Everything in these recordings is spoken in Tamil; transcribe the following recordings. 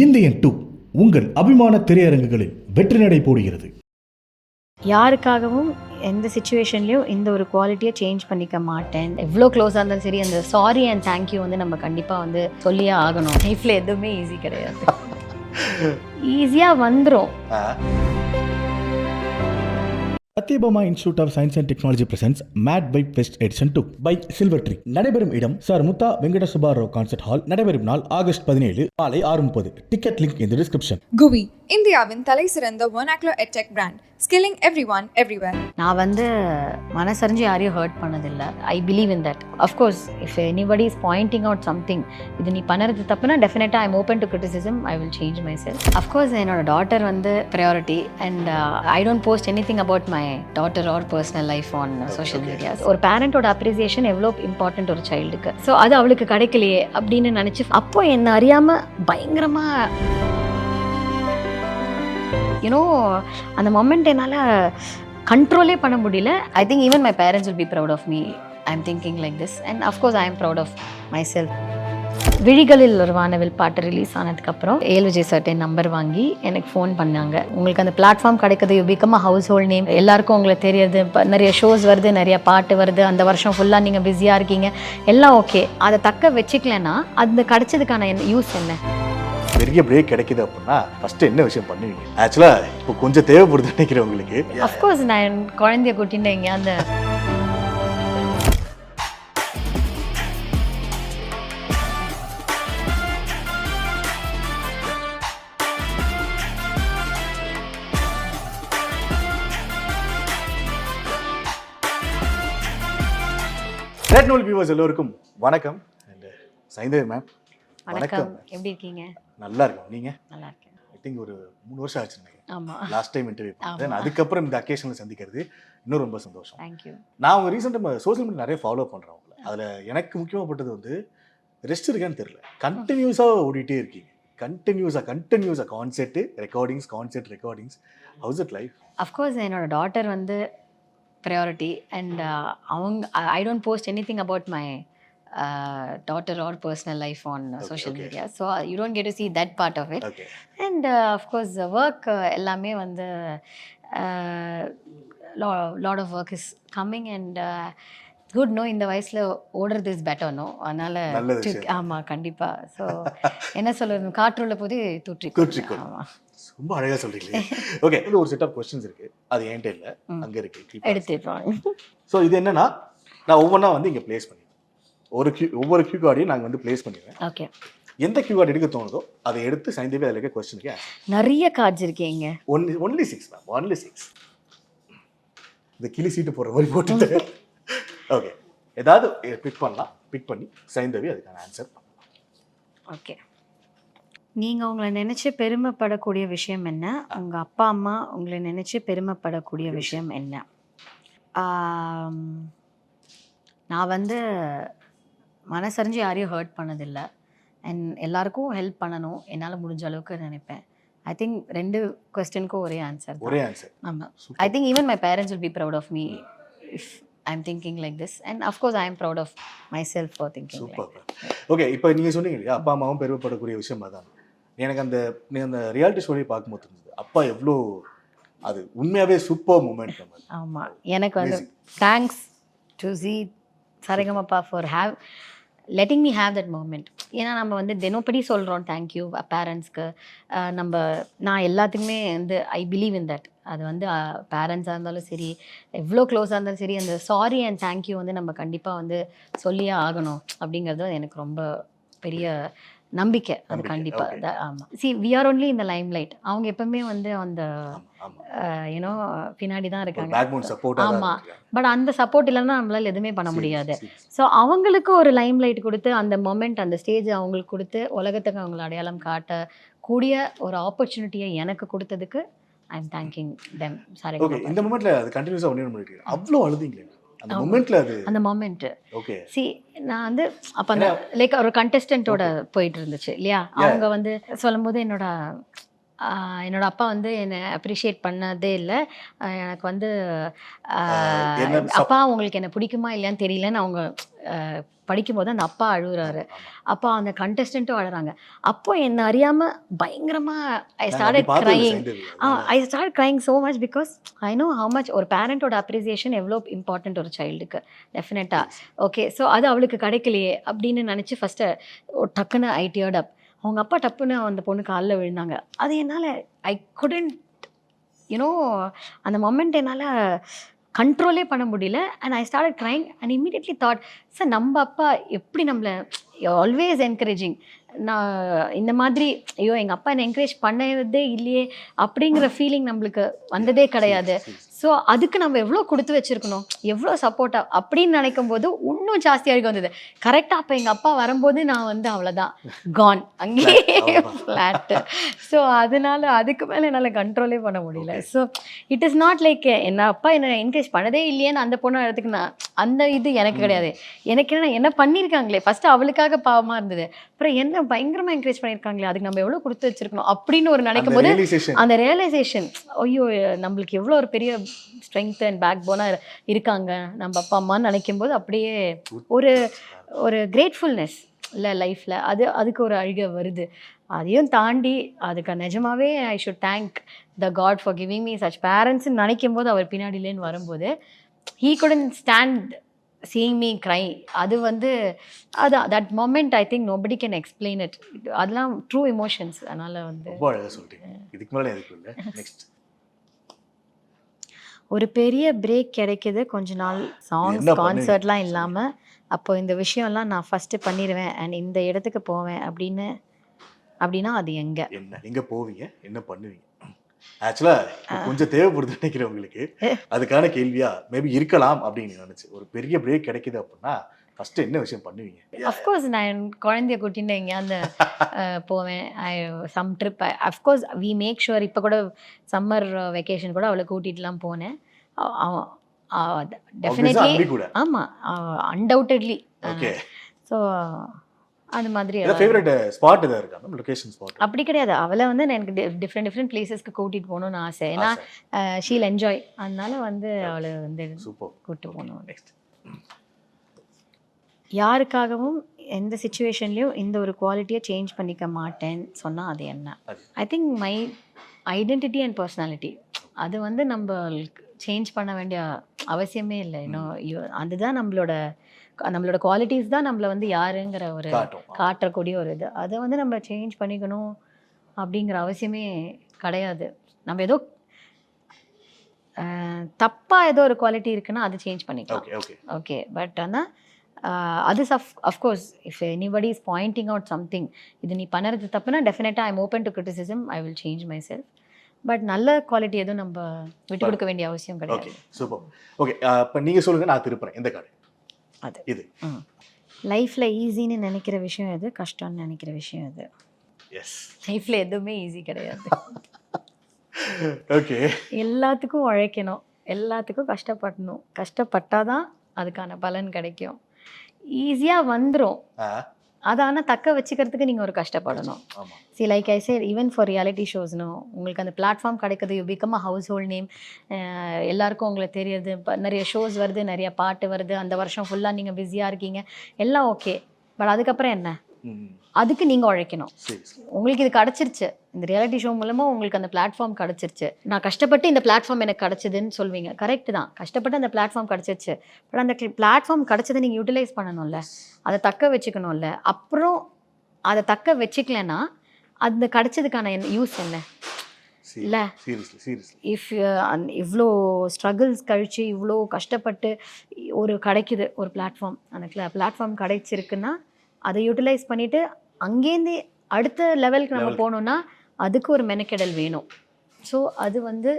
இந்தியன் 2 உங்கள் அபிமான திரையரங்குகளில் வெற்றி நடை போடுகிறது. யாருக்காகவும் எந்த சுச்சுவேஷன்லையும் இந்த ஒரு குவாலிட்டியை சேஞ்ச் பண்ணிக்க மாட்டேன். எவ்வளோ க்ளோஸாக இருந்தாலும் சரி, அந்த சாரி அண்ட் தேங்க்யூ வந்து நம்ம கண்டிப்பாக வந்து சொல்லியே ஆகணும். லைஃப்பில் எதுவுமே ஈஸி கிடையாது, ஈஸியாக வந்துடும். Sathyabama Institute of Science and Technology presents made by fest edition 2 by Silver Tree. நடைபெறும் இடம் சார் முத்தா வெங்கட சுப்பாராவ் கான்சர்ட் ஹால். நடைபெறும் நாள் ஆகஸ்ட் 17 காலை 6:30. டிக்கெட் லிங்க் இந்த டிஸ்கிரிப்ஷன். குவி, இந்தியாவின் தலை சிறந்த vernacular edtech brand, skilling everyone everywhere. நான் வந்து மனசறிஞ்சு யாரையும் ஹர்ட் பண்ணதில்லை. I believe in that. Of course if anybody is pointing out something, இது நீ பண்ணுறது தப்புனா டெஃபினட்டாக I am open to criticism. I will change myself. Of course என்னோட டாட்டர் வந்து priority and I don't post anything about my daughter or personal life on social medias. ஒரு பேரண்டோட அப்ரிசியேஷன் எவ்வளோ இம்பார்ட்டன்ட் ஒரு சைல்டுக்கு. ஸோ அது அவளுக்கு கிடைக்கலையே அப்படின்னு நினச்சி அப்போ என்ன அறியாமல் பயங்கரமாக யூனோ அந்த மொமெண்ட் என்னால் கண்ட்ரோலே பண்ண முடியல. I think even my parents will be proud of me. I am thinking like this and of course I am proud of myself. விழிகளில் ஒரு வானவில் பாட்டு ரிலீஸ் ஆனதுக்கப்புறம் ஏல் விஜய் சர்டன் நம்பர் வாங்கி எனக்கு ஃபோன் பண்ணாங்க. உங்களுக்கு அந்த பிளாட்ஃபார்ம் கிடைக்குது, you become a household name, எல்லாருக்கும் உங்களுக்கு தெரியுது, நிறைய ஷோஸ் வருது, நிறைய பாட்டு வருது, அந்த வருஷம் ஃபுல்லாக நீங்கள் பிஸியாக இருக்கீங்க, எல்லாம் ஓகே. அதை தக்க வச்சுக்கலன்னா அது கிடைச்சதுக்கான யூஸ் என்ன? பெரிய பிரேக் கிடைக்குது அப்படின்னா ஃபர்ஸ்ட் என்ன விஷயம் பண்ணுவீங்க? ஆக்சுவலா இப்போ கொஞ்சம் தேவைப்படுது நினைக்கிறேன் உங்களுக்கு. அஃப்கோர்ஸ் நான் குழந்தைய கூட்டிட்டு அந்த ரெட் நூல் வியூவர்ஸ் எல்லோருக்கும் வணக்கம். சைந்தவி மேம் வணக்கம். எப்படி இருக்கீங்க? நல்லா இருக்கும். நீங்க? நல்லா இருக்கேன். ஐ திங்க் ஒரு 3 வருஷம் ஆச்சு நினைக்கிறேன். ஆமா, லாஸ்ட் டைம் இன்டர்வியூ பண்ணேன். அதுக்கப்புறம் இந்த அக்கேஷனில் சந்திக்கிறது இன்னும் ரொம்ப சந்தோஷம். தேங்க்யூ. நான் உங்க ரீசெண்டாக சோஷியல் மீடியா நிறைய ஃபாலோ பண்றேன். உங்களை அதில் எனக்கு முக்கியமாகப்பட்டது வந்து ரெஸ்ட் இருக்கான்னு தெரியல, கண்டினியூஸாக ஓடிட்டே இருக்கீங்க. கண்டினியூஸாக concert recordings. How's it life? Of course என்னோட டாட்டர் வந்து ப்ரையாரிட்டி அண்ட் அவங்க ஐ don't post anything about my daughter or personal life on social media, so you don't get to see that part of it. And of course the work ellame vandu lot of work is coming and good no இந்த வயசுல ஓடுறது இஸ் பெட்டர் நோ. அதனால ஆமா கண்டிப்பா. ஸோ என்ன சொல்றது, காற்றுள்ள போது தூற்றிக்கோ. ரொம்ப அழகா சொல்றீங்களே. ஓகே, இது ஒரு செட் ஆஃப் क्वेश्चंस இருக்கு, அது என்கிட்ட இல்ல, அங்க இருக்கு, எடுத்துறோம். ஸோ இது என்னன்னா, நான் ஒவ்வொன்றா வந்து இங்க பிளேஸ் பண்ணி ஒவ்வொரு கியூ கார்டையும் நாங்கள் வந்து பிளேஸ் பண்ணிடுவேன். ஓகே, எந்த கியூ கார்டு எடுக்க தோணுதோ அதை எடுத்து சைந்தவி அதில் இருக்க கொஸ்டினுக்கு நிறைய கார்ட்ஸ் இருக்கீங்க. Only 6 ma'am, only 6. இந்த கிளி சீட்டு போடுற மாதிரி போட்டுட்டு ஓகே ஏதாவது பிக் பண்ணி சைந்தவி அதுக்கான ஆன்சர் பண்ணலாம். ஓகே, நீங்கள் உங்களை நினச்சி பெருமைப்படக்கூடிய விஷயம் என்ன? உங்கள் அப்பா அம்மா உங்களை நினச்சி பெருமைப்படக்கூடிய விஷயம் என்ன? நான் வந்து மனசறிஞ்சு யாரையும் ஹர்ட் பண்ணதில்லை அண்ட் எல்லாருக்கும் ஹெல்ப் பண்ணணும் என்னால் முடிஞ்ச அளவுக்கு நினைப்பேன். ஐ திங்க் 2 கொஸ்டினுக்கும் ஒரே ஆன்சர். ஆமாம், I think even my parents will be proud of me if I am thinking like this and of course I am proud of myself for thinking like this. Okay, இப்போ நீங்கள் சொன்னீங்க இல்லையா, அப்பா அம்மாவும் பெருமைப்படக்கூடிய விஷயம் அதான். எனக்கு அந்த ரியாலிட்டி ஸ்டோரி பார்க்கும்போது இருந்தது, அப்பா எவ்வளோ அது உண்மையாகவே சூப்பர் மூமெண்ட். ஆமாம், எனக்கு வந்து thanks to Zee Sa Re Ga Ma Pa for letting me have that moment. ஏன்னா நம்ம வந்து தினப்படி சொல்கிறோம் தேங்க்யூ பேரண்ட்ஸ்க்கு. நான் எல்லாத்துக்குமே வந்து ஐ பிலீவ் இன் தட். அது வந்து பேரண்ட்ஸாக இருந்தாலும் சரி, எவ்வளோ க்ளோஸாக இருந்தாலும் சரி, அந்த சாரி அண்ட் தேங்க்யூ வந்து நம்ம கண்டிப்பாக வந்து சொல்லியே ஆகணும் அப்படிங்கிறது எனக்கு ரொம்ப பெரிய நம்பிக்கை. அது கண்டிப்பாக. ஆமாம், சி வி ஆர் ஒன்லி இந்த லைம் லைட். அவங்க எப்பவுமே வந்து அந்த யூனோ பின்னாடி தான் இருக்காங்க. ஆமாம், பட் அந்த சப்போர்ட் இல்லைன்னா நம்மளால் எதுவுமே பண்ண முடியாது. ஸோ அவங்களுக்கு ஒரு லைம் லைட் கொடுத்து அந்த மொமெண்ட், அந்த ஸ்டேஜ் அவங்களுக்கு கொடுத்து உலகத்துக்கு அவங்களை அடையாளம் காட்டக்கூடிய ஒரு ஆப்பர்ச்சுனிட்டியை எனக்கு கொடுத்ததுக்கு I am thanking them. Sorry. இந்த மொமெண்ட்ல அது கண்டினியூஸா பண்ணிட்டு அவ்வளோ அழுதிங்களே அந்த மொமெண்ட்ல. அந்த மொமெண்ட் ஓகே, சி நான் வந்து அப்போ அந்த லைக் ஒரு கண்டெஸ்டன்ட்டோட போயிட்டு இருந்துச்சு இல்லையா, அவங்க வந்து சொல்லும் போது என்னோட என்னோட அப்பா வந்து என்னை அப்ரிஷியேட் பண்ணதே இல்லை. எனக்கு வந்து என்ன அப்பா உங்களுக்கு என்ன பிடிக்குமா இல்லையான்னு தெரியலன்னு அவங்க படிக்கும்போது அந்த அப்பா அழுகுறாரு. அப்போ அந்த கண்டஸ்டண்ட்டும் அழுறாங்க. அப்போ என்ன அறியாம பயங்கரமா I started crying. I start crying so much because I know how much ஒரு பேரண்டோட அப்ரிசியேஷன் எவ்வளோ இம்பார்ட்டன்ட் ஒரு சைல்டுக்கு. டெஃபினட்டாக. ஓகே, ஸோ அது அவளுக்கு கிடைக்கலையே அப்படின்னு நினச்சி ஃபஸ்ட்டு டக்குன்னு ஐ டியர்ட் அப். அவங்க அப்பா டப்புன்னு அந்த பொண்ணு காலில் விழுந்தாங்க. அது என்னால் ஐ குடன்ட் யூனோ அந்த மொமெண்ட் என்னால் கண்ட்ரோலே பண்ண முடியல. And I started crying and immediately thought, sir நம்ம அப்பா எப்படி நம்மளை ஆல்வேஸ் என்கரேஜிங். நான் இந்த மாதிரி ஐயோ எங்கள் அப்பா என்னை என்கரேஜ் பண்ணதே இல்லையே அப்படிங்கிற ஃபீலிங் நம்மளுக்கு வந்ததே கிடையாது. ஸோ அதுக்கு நம்ம எவ்வளோ கொடுத்து வச்சுருக்கணும், எவ்வளோ சப்போர்ட்டாக அப்படின்னு நினைக்கும் போது இன்னும் ஜாஸ்தி அழுக வந்தது. கரெக்டாக அப்போ எங்கள் அப்பா வரும்போது நான் வந்து அவ்வளோதான் கான், அங்கேயே ஃப்ளாட்டு. ஸோ அதனால அதுக்கு மேலே என்னால் கண்ட்ரோலே பண்ண முடியல. So it is not like என்ன அப்பா என்னை என்கரேஜ் பண்ணதே இல்லையேன்னு அந்த பொண்ணு இடத்துக்கு நான் அந்த இது எனக்கு கிடையாது. எனக்கு என்ன பண்ணியிருக்காங்களே ஃபஸ்ட்டு அவளுக்காக பாவமாக இருந்தது. அப்புறம் என்ன பயங்கரமாக என்கரேஜ் பண்ணியிருக்காங்களே அதுக்கு நம்ம எவ்வளோ கொடுத்து வச்சுருக்கணும் அப்படின்னு ஒரு நினைக்கும் போது அந்த ரியலைசேஷன், ஐயோ நம்மளுக்கு எவ்வளோ ஒரு பெரிய ஸ்ட்ரென்த் அண்ட் பேக் போனாக இருக்காங்க நம்ம அப்பா அம்மான்னு நினைக்கும் போது அப்படியே ஒரு ஒரு கிரேட்ஃபுல்னஸ் இல்லை லைஃப்பில். அதுக்கு ஒரு அழுகை வருது. அதையும் தாண்டி அதுக்கு நிஜமாவே I should thank the god for giving me such பேரண்ட்ஸ்ன்னு நினைக்கும் போது அவர் பின்னாடிலேன்னு வரும்போது he couldn't stand seeing me cry. அது வந்து that moment I think nobody can explain it. அதெல்லாம் ட்ரூ எமோஷன்ஸ். அதனால வந்து ரொம்ப அழகாக சொல்லிட்டீங்க. இதுக்கு மேலே எதுக்கு இல்லை. நெக்ஸ்ட் ஒரு பெரிய பிரேக் கிடைக்குது கொஞ்ச நாள் சாங்ஸ் கான்சர்ட்லாம் இல்லாமல். அப்போ இந்த விஷயம்லாம் நான் ஃபஸ்ட்டு பண்ணிடுவேன் அண்ட் இந்த இடத்துக்கு போவேன் அப்படின்னா அது எங்கே போவீங்க, என்ன பண்ணுவீங்க? ஆக்சுவலாக கொஞ்சம் தேவைப்படுது நினைக்கிறேன் உங்களுக்கு. அதுக்கான கேள்வியா மேபி இருக்கலாம் அப்படின்னு நினச்சி. ஒரு பெரிய பிரேக் கிடைக்குது அப்படின்னா ஃபஸ்ட்டு என்ன விஷயம் பண்ணுவீங்க? அஃப்கோர்ஸ் நான் குழந்தைய கூட்டின்னு எங்கேயாவது போவேன். Some trip of course we make sure. இப்போ கூட சம்மர் வெக்கேஷன் கூட அவளை கூட்டிகிட்டுலாம் போனேன். டெஃபினெட்லி ஆமாம், அன்டவுட்டட்லி. ஸோ அது மாதிரி ஃபேவரட் ஸ்பாட் எதாவது இருக்கா, லொகேஷன் ஸ்பாட்? அப்படி கிடையாது. அவளை வந்து எனக்கு டிஃப்ரெண்ட் பிளேசஸ்க்கு கூட்டிகிட்டு போகணும்னு ஆசை. ஏன்னா ஷீல் என்ஜாய். அதனால வந்து அவளை வந்து கூப்பிட்டு போகணும். நெக்ஸ்ட் யாருக்காகவும் எந்த சுச்சுவேஷன்லேயும் இந்த ஒரு குவாலிட்டியை சேஞ்ச் பண்ணிக்க மாட்டேன்னு சொன்னால் அது என்ன? I think my identity and personality. அது வந்து நம்மளுக்கு சேஞ்ச் பண்ண வேண்டிய அவசியமே இல்லை. இன்னும் அதுதான் நம்மளோட குவாலிட்டிஸ் தான் நம்மளை வந்து யாருங்கிற ஒரு காட்டக்கூடிய ஒரு இது. அதை வந்து நம்ம சேஞ்ச் பண்ணிக்கணும் அப்படிங்கிற அவசியமே கிடையாது. நம்ம ஏதோ தப்பாக ஏதோ ஒரு குவாலிட்டி இருக்குன்னா அது சேஞ்ச் பண்ணிக்கலாம். ஓகே, பட் ஆனால் அது of course if anybody is pointing out something, இது நீ பண்ணுறது தப்புனா டெஃபினட்டாக I'm open to criticism. I will change my self. But நல்ல குவாலிட்டி எதுவும் நம்ம விட்டு கொடுக்க வேண்டிய அவசியம் கிடையாது. சூப்பர். ஓகே, இப்போ நீங்கள் சொல்லுங்கள், நான் திருப்புறேன். எந்த கார்டு அது? இது லைஃப்பில் ஈஸின்னு நினைக்கிற விஷயம் எது, கஷ்டம்னு நினைக்கிற விஷயம் எது? எஸ், லைஃப்பில் எதுவுமே ஈஸி கிடையாது. ஓகே, எல்லாத்துக்கும் உழைக்கணும், எல்லாத்துக்கும் கஷ்டப்படணும். கஷ்டப்பட்டால் தான் அதுக்கான பலன் கிடைக்கும். ஈஸியாக வந்துடும். அதை ஆனால் தக்க வச்சுக்கிறதுக்கு நீங்கள் ஒரு கஷ்டப்படணும். See like I say even for reality ஷோஸ்னும் உங்களுக்கு அந்த பிளாட்ஃபார்ம் கிடைக்குது. You become a household name. எல்லாருக்கும் உங்களுக்கு தெரியுது. இப்போ நிறைய ஷோஸ் வருது, நிறைய பாட்டு வருது. அந்த வருஷம் ஃபுல்லாக நீங்கள் பிஸியாக இருக்கீங்க, எல்லாம் ஓகே. பட் அதுக்கப்புறம் என்ன? அதுக்கு நீங்கள் உழைக்கணும். உங்களுக்கு இது கிடச்சிருச்சு, இந்த ரியாலிட்டி ஷோ மூலமாக உங்களுக்கு அந்த பிளாட்ஃபார்ம் கிடச்சிருச்சு. நான் கஷ்டப்பட்டு இந்த பிளாட்ஃபார்ம் எனக்கு கிடச்சிதுன்னு சொல்வீங்க, கரெக்டு தான். கஷ்டப்பட்டு அந்த பிளாட்ஃபார்ம் கிடச்சிருச்சு. பட் அந்த பிளாட்ஃபார்ம் கிடச்சதை நீங்கள் யூட்டிலைஸ் பண்ணணும்ல, அதை தக்க வச்சுக்கணும்ல. அப்புறம் அதை தக்க வச்சுக்கலன்னா அந்த கிடச்சதுக்கான யூஸ் என்ன இல்லை? இஃப் இவ்வளோ ஸ்ட்ரகிள்ஸ் கழித்து இவ்வளோ கஷ்டப்பட்டு ஒரு கிடைக்குது ஒரு பிளாட்ஃபார்ம், அந்த பிளாட்ஃபார்ம் கிடைச்சிருக்குன்னா அதை யூட்டிலைஸ் பண்ணிவிட்டு அங்கேருந்து அடுத்த லெவலுக்கு நம்ம போகணுன்னா அதுக்கு ஒரு மெனக்கெடல் வேணும். ஸோ அது வந்து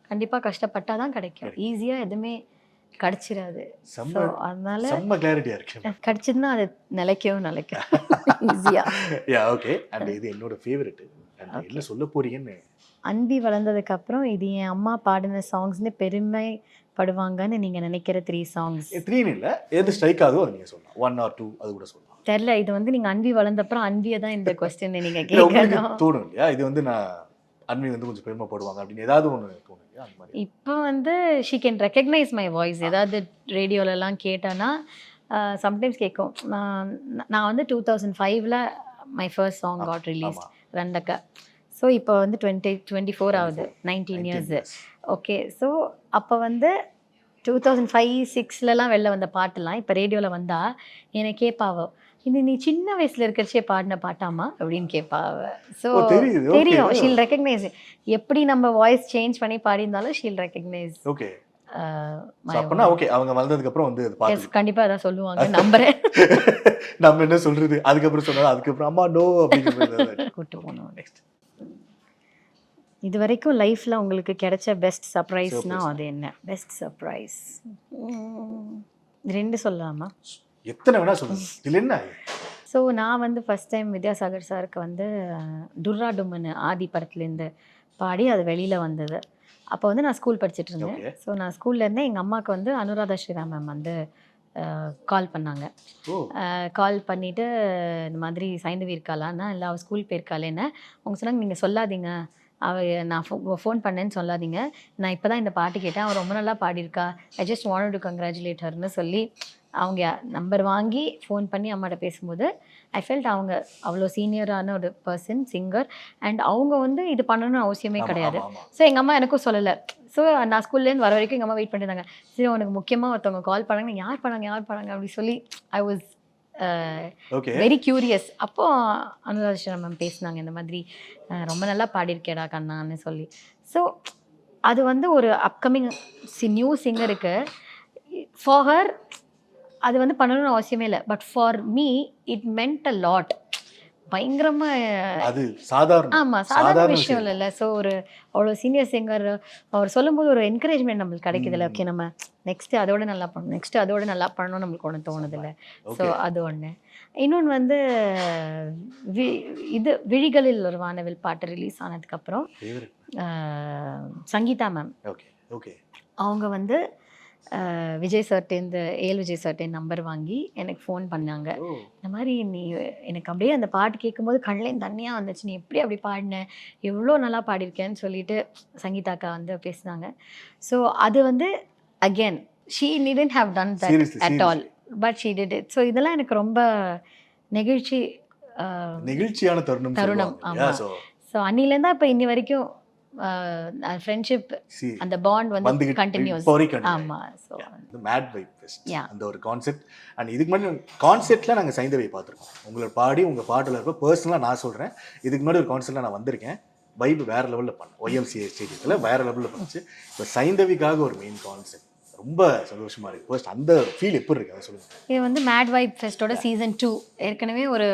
கண்டிப்பாக கஷ்டப்பட்டால் தான் கிடைக்கும். ஈஸியாக எதுவுமே கிடச்சிடாது. ஸோ அதனால கிடச்சிதுன்னா அது நிலைக்கும் ஈஸியாக. ஓகே, அண்ட் இது என்னோட ஃபேவரட். என்ன சொல்ல போறீங்கன்னு, அன்பி வளர்ந்ததுக்கப்புறம் இது என் அம்மா பாடின சாங்ஸ்னு பெருமைப்படுவாங்கன்னு நீங்கள் நினைக்கிற 3 songs? 3 இல்லை, எது ஸ்ட்ரைக் ஆகுதோ அது நீங்கள் சொல்லலாம். 1 or 2 அது கூட சொல்லலாம். தெரியல, இது வந்து நீங்கள் அன்பி வளர்ந்தப்புறம் அன்பியை தான் இந்த கொஸ்டின் நீங்கள் கேட்கணும் தோணும் இல்லையா? இது வந்து நான் அன்வி வந்து கொஞ்சம் பெருமைப்படுவாங்க அப்படின்னு ஏதாவது ஒன்று தோணுது அந்த மாதிரி? இப்போ வந்து she can recognise my voice. ஏதாவது ரேடியோலலாம் கேட்டானா சம்டைம்ஸ் கேட்கும். நான் வந்து 2005ல் my first song got release Randakka. So இப்போ வந்து 24 ஆகுது, 19 இயர்ஸ். ஓகே, ஸோ அப்போ வந்து 2005-06லலாம் வெளில வந்த பாட்டெல்லாம் இப்போ ரேடியோவில் வந்தால் என்னை கேட்பாவோ, இது நீ சின்ன வயசில் இருக்கிறச்சே பாடின பாட்டாமா அப்படின்னு கேட்பாவ. ஸோ தெரியும், ஷீல் ரெக்கக்னைஸ். எப்படி நம்ம வாய்ஸ் சேஞ்ச் பண்ணி பாடியிருந்தாலும் ஷீல் ரெக்கக்னைஸ். ஓகே, அப்பனா ஓகே, அவங்க வளர்ந்ததுக்கு அப்புறம் வந்து எஸ் கண்டிப்பாக அதான் சொல்லுவாங்க, நம்புறேன். நம்ம என்ன சொல்றது, அதுக்கப்புறம் சொன்னாலும் அதுக்கப்புறம் அம்மா நோ அப்படிங்கிறது கூட்டு போனோம். நெக்ஸ்ட், இது வரைக்கும் லைஃப்பில் உங்களுக்கு கிடைச்ச பெஸ்ட் சர்ப்ரைஸ்னால் அது என்ன? பெஸ்ட் சர்ப்ரைஸ் 2 சொல்லலாமா? எத்தனை வேணா சொல்லுங்க, இதில் என்ன? ஸோ நான் வந்து ஃபஸ்ட் டைம் வித்யாசாகர் சாருக்கு வந்து டுர்ரா டும்மனு ஆதி படத்துலேருந்து பாடி அது வெளியில் வந்தது. அப்போ வந்து நான் ஸ்கூல் படிச்சுட்டு இருந்தேன். ஸோ நான் ஸ்கூல்லேருந்தே எங்கள் அம்மாவுக்கு வந்து அனுராதா ஸ்ரீராம் மேம் வந்து கால் பண்ணாங்க. கால் பண்ணிவிட்டு இந்த மாதிரி சைந்தவி இருக்காளான்னா, இல்லை அவள் ஸ்கூல் போயிருக்காளேன்னு அவங்க சொன்னாங்க, நீங்கள் சொல்லாதீங்க, நான் ஃபோன் பண்ணேன்னு சொல்லாதீங்க, நான் இப்போ தான் இந்த பாட்டு கேட்டேன், அவள் ரொம்ப நல்லா பாடியிருக்கா, I just wanted to congratulate ஹர்னு சொல்லி அவங்க நம்பர் வாங்கி ஃபோன் பண்ணி அம்மாட்ட பேசும்போது ஐ ஃபெல்ட் அவங்க அவ்வளோ சீனியரான ஒரு பர்சன், சிங்கர், அண்ட் அவங்க வந்து இது பண்ணணும்னு அவசியமே கிடையாது. ஸோ எங்கள் அம்மா எனக்கும் சொல்லலை. ஸோ நான் ஸ்கூல்லேருந்து வர வரைக்கும் எங்கள் அம்மா வெயிட் பண்ணியிருந்தாங்க. சரி, உனக்கு முக்கியமாக ஒருத்தவங்க கால் பண்ணாங்க, யார் பண்ணாங்க அப்படி சொல்லி ஐ வாஸ் வெரி கியூரியஸ். அப்போ அனுராதா மேம் பேசினாங்க, இந்த மாதிரி ரொம்ப நல்லா பாடியிருக்கேடா கண்ணான்னு சொல்லி. ஸோ அது வந்து ஒரு அப்கமிங் நியூ சிங்கருக்கு ஃபார் ஹர் அது வந்து பண்ணணும்னு அவசியமே இல்லை. But for me it மென்ட் a lot. பயங்கரமாக அது சாதாரண, ஆமாம் சாதாரண விஷயம் இல்லைல்ல. ஸோ ஒரு அவ்வளோ சீனியர் சிங்கர் அவர் சொல்லும்போது ஒரு என்கரேஜ்மெண்ட் நம்மளுக்கு கிடைக்குதுல்ல. ஓகே, நம்ம நெக்ஸ்ட்டு அதோட நல்லா பண்ணணும், நெக்ஸ்ட்டு அதோட நல்லா பண்ணணும்னு நம்மளுக்கு ஒன்று தோணுதில்ல. ஸோ அது ஒன்று. இன்னொன்று வந்து இது விழிகளில் ஒரு வானவில் பாட்டு ரிலீஸ் ஆனதுக்கப்புறம் சங்கீதா மேம் அவங்க வந்து விஜய் சார்ட்டேருந்து விஜய் சார்ட்டேன் நம்பர் வாங்கி எனக்கு ஃபோன் பண்ணாங்க. இந்த மாதிரி நீ எனக்கு அப்படியே அந்த பாட்டு கேட்கும்போது கண்ணிலேயும் தண்ணியாக வந்துச்சு, நீ எப்படி அப்படி பாடின, எவ்வளோ நல்லா பாடியிருக்கேன்னு சொல்லிட்டு சங்கீதாக்கா வந்து பேசினாங்க. ஸோ அது வந்து again she நீடன்ட் have done that at all, but she did it. So இதெல்லாம் எனக்கு ரொம்ப நெகிழ்ச்சியான தருணம். ஆமாம். ஸோ அன்னிலேருந்தா இப்போ இன்னி வரைக்கும் ஃப்ரெண்ட்ஷிப் அந்த பாண்ட் வந்து கண்டினியூஸ். ஆமா, சோ மேட் வைப் ஃபெஸ்ட் அந்த ஒரு கான்செப்ட். அண்ட் இதுக்கு முன்னாடி கான்செப்ட்ல நாங்க சைந்தவியை பார்த்துருக்கோம். உங்களோட பாடி உங்க பாட்டுல இருக்க பர்சனலாக நான் சொல்றேன், இதுக்கு முன்னாடி ஒரு கான்செப்ட்ல நான் வந்திருக்கேன், வைப் வேற லெவலில் பண்ணேன், YMCA ஸ்டேடியத்தில் வேற லெவலில் பண்ணுச்சு. இப்போ சைந்தவிக்காக ஒரு மெயின் கான்செப்ட் ரொம்ப சந்தோஷமா இருக்கு. ஃபர்ஸ்ட் அந்த ஃபீல் எப்படி இருக்கு அதை சொல்லுங்க. இது வந்து மேட் வைப் ஃபெஸ்டோட சீசன் 2 ஏற்கனவே ஒரு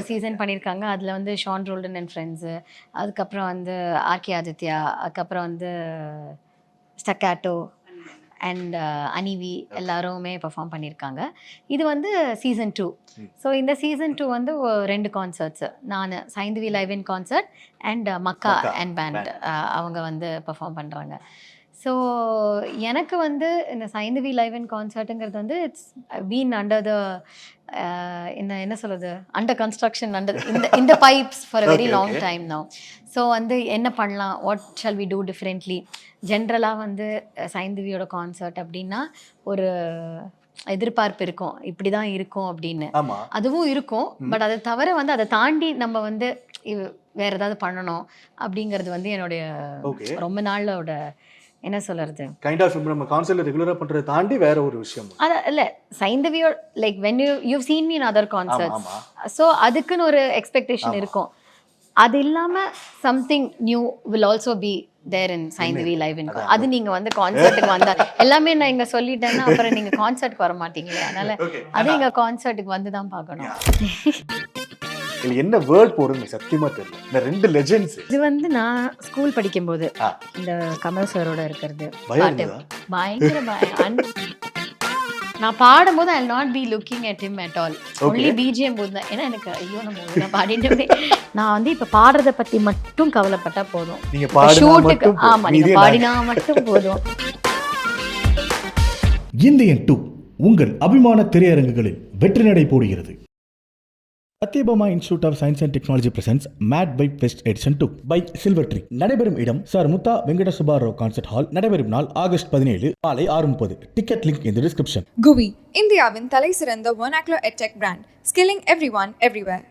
சீசன் பண்ணியிருக்காங்க. அதில் வந்து ஷான் ரோல்டன் அண்ட் ஃப்ரெண்ட்ஸு, அதுக்கப்புறம் வந்து ஆர்கே ஆதித்யா, அதுக்கப்புறம் வந்து ஸ்டக்காட்டோ அண்ட் அனிவி எல்லாருமே பெர்ஃபார்ம் பண்ணியிருக்காங்க. இது வந்து சீசன் 2. ஸோ இந்த சீசன் 2 வந்து 2 கான்சர்ட்ஸு, நான் Saindhavi live in concert and மக்கா அண்ட் பேண்ட் அவங்க வந்து பெர்ஃபார்ம் பண்ணுறாங்க. ஸோ எனக்கு வந்து இந்த சைந்தவி லைவ் இன் கான்சர்ட்டுங்கிறது வந்து இட்ஸ் பீன் அண்டர் த என்ன சொல்கிறது, அண்டர் கன்ஸ்ட்ரக்ஷன், அண்டர் இந்த pipes for a very long time now. So வந்து என்ன பண்ணலாம், what shall we do differently. ஜென்ரலாக வந்து சைந்தவியோட கான்சர்ட் அப்படின்னா ஒரு எதிர்பார்ப்பு இருக்கும், இப்படி தான் இருக்கும் அப்படின்னு. அதுவும் இருக்கும், பட் அதை தவிர வந்து அதை தாண்டி நம்ம வந்து வேற ஏதாவது பண்ணணும் அப்படிங்கிறது வந்து என்னுடைய ரொம்ப நாளோட என்ன சொல்றது கைண்ட் ஆஃப் நம்ம கான்சர்ட்ல ரெகுலரா பண்றத தாண்டி வேற ஒரு விஷயம். அத இல்ல சைந்தவியோ like when you've seen me in other concerts, so அதுக்குன்னு ஒரு எக்ஸ்பெக்டேஷன் இருக்கும். அது இல்லாம something new will also be there in Saindhavi live இன். அது நீங்க வந்து கான்சர்ட்டுக்கு வந்தா எல்லாமே நான் இங்க சொல்லிட்டேன்னா அப்புறம் நீங்க கான்சர்ட்டுக்கு வர மாட்டீங்களே, அதனால அது இங்க கான்சர்ட்டுக்கு வந்து தான் பார்க்கணும். என்ன வேர்ட் போடுறது சத்தியமா தெரியல. இந்த 2 லெஜெண்ட்ஸ் இது வந்து நான் ஸ்கூல் படிக்கும்போது இந்த கமல் சாரோட இருக்கிறது பயங்கர நான் பாடும்போது I not be looking at him at all, only BGM போது தான். ஏன்னா எனக்கு ஐயோ நம்ம பாடிட்டு நான் வந்து இப்ப பாடுறத பத்தி மட்டும் கவலைப்பட்டா போதும், ஷூட்டுக்கு ஆமா நீங்க பாடினா மட்டும் போதும். இந்தியன் 2 உங்கள் அபிமான திரையரங்குகளில் வெற்றி நடை போடுகிறது. Sathyabama Institute of Science and Technology presents made by fest edition 2 by Silver Tree. நடைபெறும் இடம் சார் முத்தா வெங்கட சுபாராவ் கான்சர்ட் ஹால். நடைபெறும் நாள் ஆகஸ்ட் 17 மாலை 6:30. Ticket link in the description. GUI, இந்தியாவின் தலை சிறந்த vernacular edtech brand, skilling everyone everywhere.